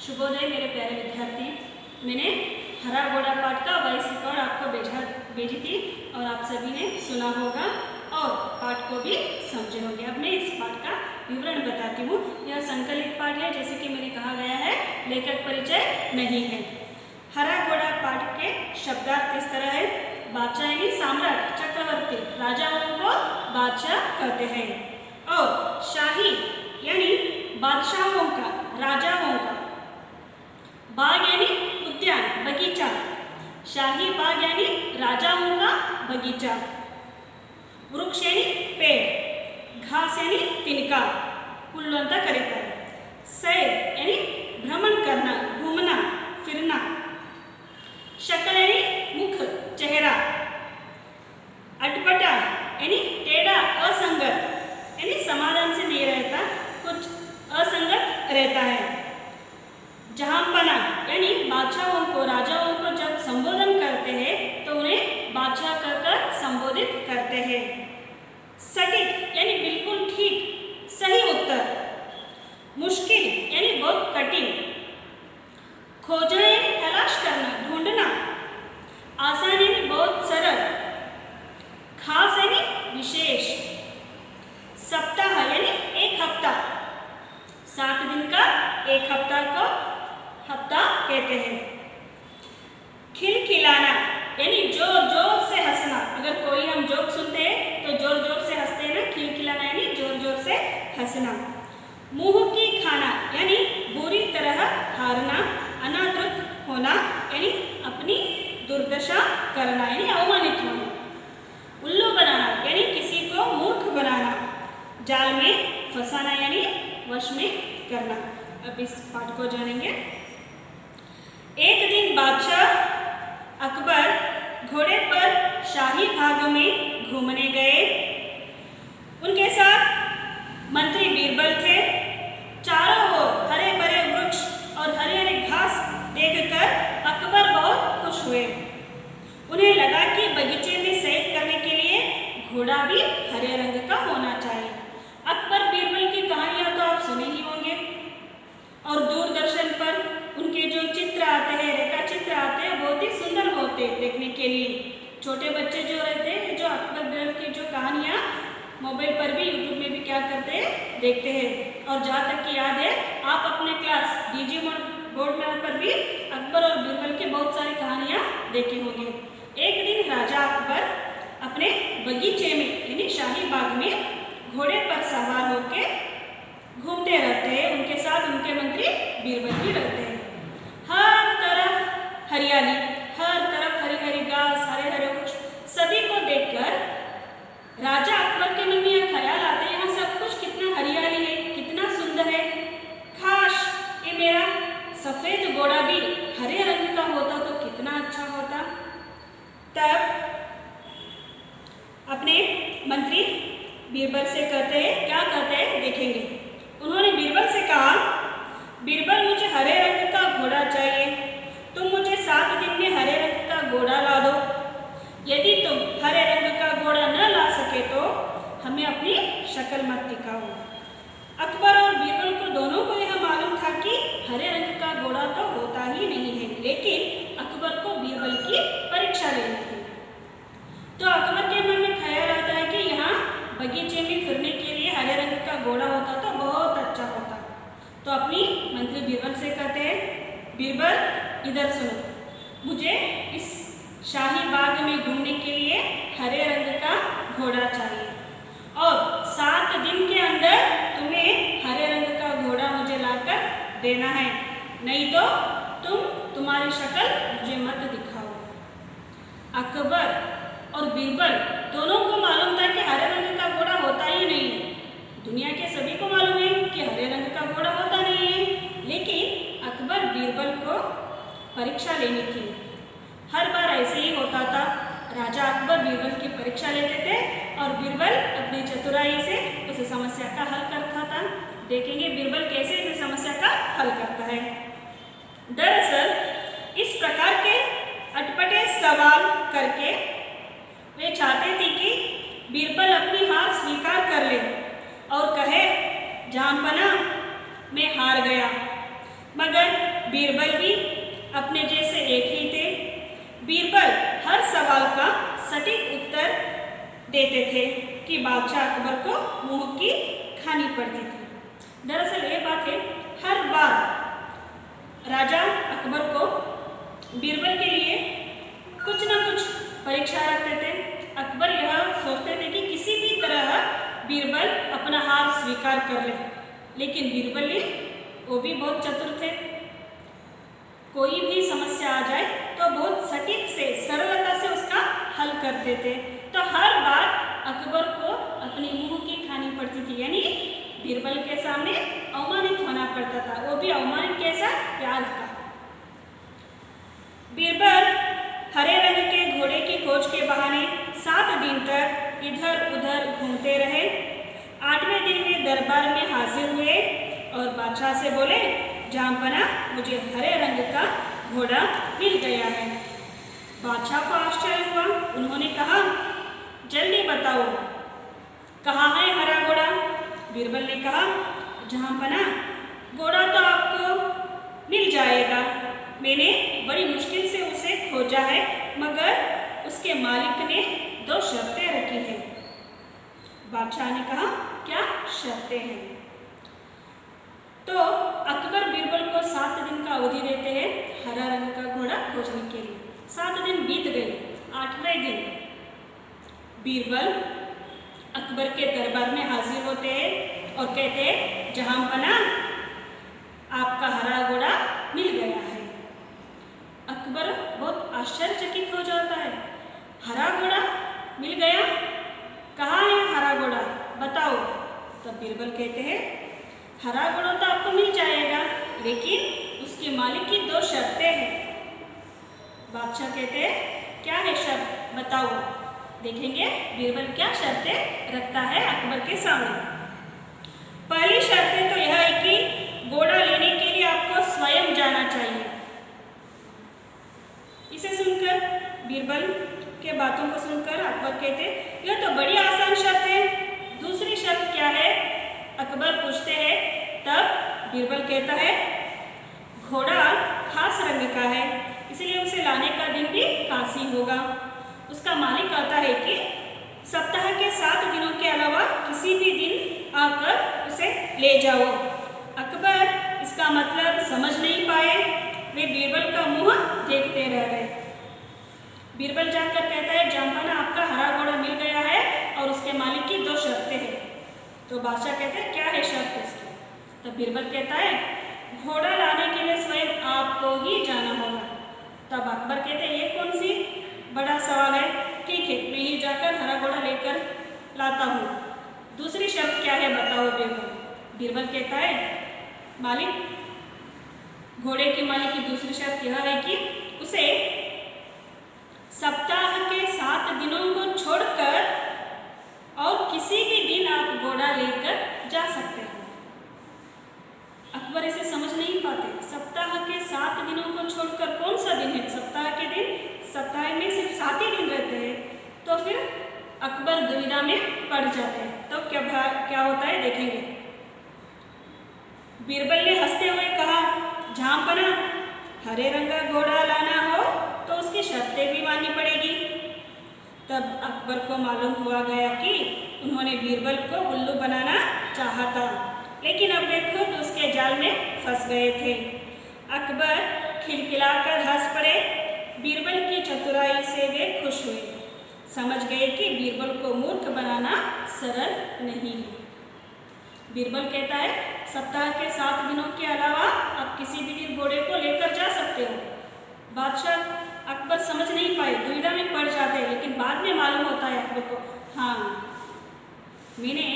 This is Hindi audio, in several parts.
शुभोदय मेरे प्यारे विद्यार्थी। मैंने हरा घोड़ा पाठ का वॉइस रिकॉर्ड आपको भेजी थी और आप सभी ने सुना होगा और पाठ को भी समझे होंगे। अब मैं इस पाठ का विवरण बताती हूँ। यह संकलित पाठ है, जैसे कि मैंने कहा गया है, लेखक परिचय नहीं है। हरा घोड़ा पाठ के शब्दार्थ इस तरह है। बादशाह यानी सम्राट, चक्रवर्ती, राजाओं को बादशाह कहते हैं। और शाही यानी बादशाहों का, राजाओं का। बाग यानी उद्यान, बगीचा, शाही बाग यानी राजाओं का बगीचा। वृक्ष यानी पेड़, घास यानी तिनका, हुल्लु अंत करीತಾರೆ। सैर यानी भ्रमण करना, घूमना, फिरना। शक्ल यानी मुख, चेहरा। अटपटा यानी टेढ़ा, असंगत यानी समाधान से नहीं रहता, कुछ असंगत रहता है। जहांपना यानी बादशाहों को, राजाओं को जब संबोधन करते हैं तो उन्हें बादशाह कहकर संबोधित करते हैं। सटीक यानी बिल्कुल ठीक, सही उत्तर। मुश्किल यानी बहुत कठिन। खोजना यानी तलाश करना, ढूंढना। आसान यानी बहुत सरल। खास यानी विशेष। सप्ताह यानी एक हफ्ता, 7 दिन का एक हफ्ता को हफ्ता कहते हैं। खिलखिलाना यानी जोर जोर से हंसना। अगर कोई हम जोक सुनते हैं तो जोर जोर से हंसते हैं ना, खिलखिलाना यानी जोर जोर से हंसना। मुंह की खाना यानी बुरी तरह हारना, अनादृत होना यानी अपनी दुर्दशा करना यानी अवमानित होना। उल्लू बनाना यानी किसी को मूर्ख बनाना। जाल में फंसाना यानी वश में करना। अब इस पाठ को जानेंगे। एक दिन बादशाह अकबर घोड़े पर शाही बाग में घूमने गए। उनके साथ मंत्री बीरबल थे। चारों ओर हरे भरे वृक्ष और हरे हरे घास देखकर अकबर बहुत खुश हुए। उन्हें लगा कि बगीचे में सैर करने के लिए घोड़ा भी हरे रंग का होना चाहिए। अकबर बीरबल की कहानियां तो आप सुने ही होंगे और दूरदर्शन पर उनके जो चित्र आते हैं, रेखा चित्र आते हैं, बहुत ही सुंदर होते हैं देखने के लिए। छोटे बच्चे जो रहते हैं, जो अकबर बीरबल की जो कहानियाँ मोबाइल पर भी, यूट्यूब में भी क्या करते हैं, देखते हैं। और जहाँ तक कि याद है, आप अपने क्लास डीजी बोर्ड में पर भी अकबर और बीरबल की बहुत सारी कहानियाँ देखे होंगे। एक दिन राजा अकबर अपने बगीचे में यानी शाही बाग में घोड़े पर सवार होकर घूमते रहते हैं। उनके साथ उनके मंत्री बीरबल भी रहते हैं। हर तरफ हरियाली, हर तरफ हरी हरी घास, हरे हरे वृक्ष, सभी को देखकर राजा अकबर के मन में यह ख्याल आता है, यहाँ सब कुछ कितना हरियाली है, कितना सुंदर है। काश ये मेरा सफेद घोड़ा भी हरे रंग का होता तो कितना अच्छा होता। तब अपने मंत्री बीरबल से कहते हैं, क्या कहते हैं देखेंगे। उन्होंने बीरबल से कहा, बीरबल मुझे हरे रंग का घोड़ा चाहिए। तुम मुझे 7 दिन में हरे रंग का घोड़ा ला दो। यदि तुम हरे रंग का घोड़ा न ला सके तो हमें अपनी शक्ल मत दिखाओ। अकबर और बीरबल को दोनों को यह मालूम था कि हरे रंग का घोड़ा तो होता ही नहीं है, लेकिन अकबर को बीरबल की परीक्षा लेनी थी। तो अकबर के मन में ख्याल आता है कि यहाँ बगीचे में फिरने के लिए हरे रंग का घोड़ा होता तो बहुत अच्छा होता। तो अपनी मंत्री बीरबल से कहते हैं, बीरबल इधर सुनो, मुझे इस शाही बाग में घूमने के लिए हरे रंग का घोड़ा चाहिए और 7 दिन के अंदर तुम्हें हरे रंग का घोड़ा मुझे लाकर देना है, नहीं तो तुम्हारी शक्ल मुझे मत दिखाओ। अकबर और बीरबल दोनों को मालूम था कि हरे रंग का घोड़ा होता ही नहीं है। दुनिया के सभी को मालूम है कि हरे रंग का घोड़ा होता नहीं है, लेकिन अकबर बीरबल को परीक्षा लेनी थी। हर बार ऐसे ही होता था। राजा अकबर बीरबल की परीक्षा लेते थे और बीरबल अपनी चतुराई से उस समस्या का हल करता था। देखेंगे बीरबल कैसे इस समस्या का हल करता है। दरअसल इस प्रकार के अटपटे सवाल करके वे चाहते थे कि बीरबल अपनी हार स्वीकार कर ले और कहे, जहांपना मैं हार गया। मगर बीरबल भी अपने जैसे एक ही थे। बीरबल हर सवाल का सटीक उत्तर देते थे कि बादशाह अकबर को मुंह की खानी पड़ती थी। दरअसल ये बात है, हर बार राजा अकबर को बीरबल के लिए कुछ न कुछ परीक्षा रखते थे। अकबर यह सोचते थे कि किसी भी तरह बीरबल अपना हार स्वीकार कर ले, लेकिन बीरबल ने वो भी बहुत चतुर थे। कोई भी समस्या आ जाए तो बहुत सटीक से सरलता से उसका हल करते थे। तो हर बार अकबर को अपनी मुंह की खानी पड़ती थी, यानी बीरबल के सामने अवमानित होना पड़ता था, वो भी अवमानित कैसा, प्यार का। बीरबल हरे रंग के घोड़े की खोज के बहाने 7 दिन तक इधर उधर घूमते रहे। 8वें दिन में दरबार में हाजिर हुए और बादशाह से बोले, जहाँपना मुझे हरे रंग का घोड़ा मिल गया है। बादशाह को आश्चर्य हुआ। उन्होंने कहा, जल्दी बताओ कहाँ है हरा घोड़ा। बीरबल ने कहा, जहाँपना घोड़ा तो आपको मिल जाएगा, मैंने बड़ी मुश्किल से उसे खोजा है, मगर उसके मालिक ने 2 शर्तें रखी हैं। बादशाह ने कहा, क्या शर्तें हैं? तो अकबर बीरबल को 7 दिन का अवधि देते हैं हरा रंग का घोड़ा खोजने के लिए। 7 दिन बीत गए। 8वें दिन बीरबल अकबर के दरबार में हाजिर होते हैं और कहते हैं, जहाँपना आपका हरा घोड़ा मिल गया है। अकबर बहुत आश्चर्यचकित हो जाता है। हरा घोड़ा मिल गया? कहाँ है हरा घोड़ा, बताओ। तब बीरबल कहते हैं, हरा घोड़ा तो आपको मिल जाएगा, लेकिन उसके मालिक की 2 शर्तें हैं। बादशाह कहते हैं, क्या है शर्त, बताओ। देखेंगे बीरबल क्या शर्तें रखता है अकबर के सामने। पहली शर्त तो यह है कि घोड़ा लेने के लिए आपको स्वयं जाना चाहिए। इसे सुनकर, बीरबल के बातों को सुनकर अकबर कहते, यह तो बड़ी आसान शर्त है। दूसरी शर्त क्या है, अकबर पूछते हैं। तब बीरबल कहता है, घोड़ा खास रंग का है, इसलिए उसे लाने का दिन भी खास ही होगा। उसका मालिक कहता है कि सप्ताह के 7 दिनों के अलावा किसी भी दिन आकर उसे ले जाओ। अकबर इसका मतलब समझ नहीं पाए, वे बीरबल का मुंह देखते रह गए। बीरबल जाकर कहता है, जहाँपना आपका हरा घोड़ा मिल गया है और उसके मालिक की 2 शर्तें हैं। तो बादशाह कहते हैं, क्या है शर्त इसकी? तब बीरबल कहता है, घोड़ा लाने के लिए स्वयं आपको ही जाना होगा। तब अकबर कहते हैं, ये कौन सी बड़ा सवाल है, ठीक है, मैं ही जाकर हरा घोड़ा लेकर लाता हूँ। दूसरी शर्त क्या है, बताओ बीरबल। बीरबल कहता है, मालिक, घोड़े के मालिक की दूसरी शर्त यह है कि उसे सप्ताह के 7 दिनों को छोड़कर और किसी भी दिन आप घोड़ा लेकर जा सकते हैं। अकबर इसे समझ नहीं पाते। सप्ताह के 7 दिनों को छोड़कर कौन सा दिन है? सप्ताह के दिन, सप्ताह में सिर्फ 7 ही दिन रहते हैं। तो फिर अकबर दुविधा में पड़ जाते हैं। तो क्या होता है, देखेंगे। बीरबल ने हंसते हुए कहा, जहाँपना हरे रंग का घोड़ा लाना हो तो उसकी शर्तें भी माननी पड़ेगी। तब अकबर को मालूम हुआ गया कि उन्होंने बीरबल को उल्लू बनाना चाहा था, लेकिन अब वे खुद उसके जाल में फंस गए थे। अकबर खिलखिलाकर हंस पड़े। बीरबल की चतुराई से वे खुश हुए, समझ गए कि बीरबल को मूर्ख बनाना सरल नहीं है। बीरबल कहता है, सप्ताह के 7 दिनों के अलावा आप किसी भी दिन घोड़े को लेकर जा सकते हो। बादशाह अकबर समझ नहीं पाए, दुविधा में पड़ जाते हैं, लेकिन बाद में मालूम होता है अकबर को, हाँ, मैंने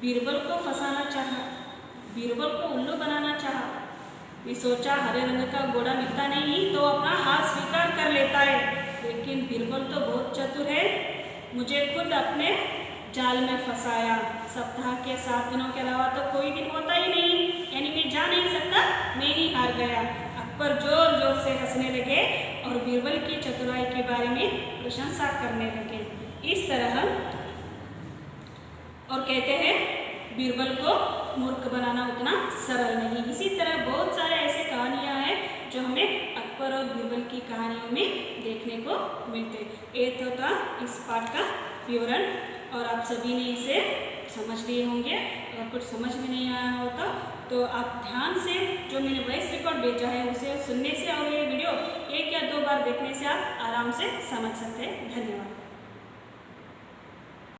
बीरबल को फंसाना चाहा, बीरबल को उल्लू बनाना चाहा। मैं सोचा हरे रंग का घोड़ा मिलता नहीं तो अपना हार स्वीकार कर लेता है, लेकिन बीरबल तो बहुत चतुर है, मुझे खुद अपने जाल में फंसाया। सप्ताह के 7 दिनों के अलावा तो कोई दिन होता ही नहीं, यानी मैं जा नहीं सकता, मैं ही हार गया। अकबर जोर जोर से हंसने लगे और बीरबल की चतुराई के बारे में प्रशंसा करने लगे। इस तरह और कहते हैं, बीरबल को मूर्ख बनाना उतना सरल नहीं। इसी तरह बहुत सारे ऐसे मंगल की कहानियों में देखने को मिलते। ये तो था इस पाठ का विवरण और आप सभी ने इसे समझ लिए होंगे। अगर कुछ समझ में नहीं आया होता तो आप ध्यान से जो मैंने वॉइस रिकॉर्ड भेजा है उसे सुनने से और ये वीडियो 1 या 2 बार देखने से आप आराम से समझ सकते हैं। धन्यवाद।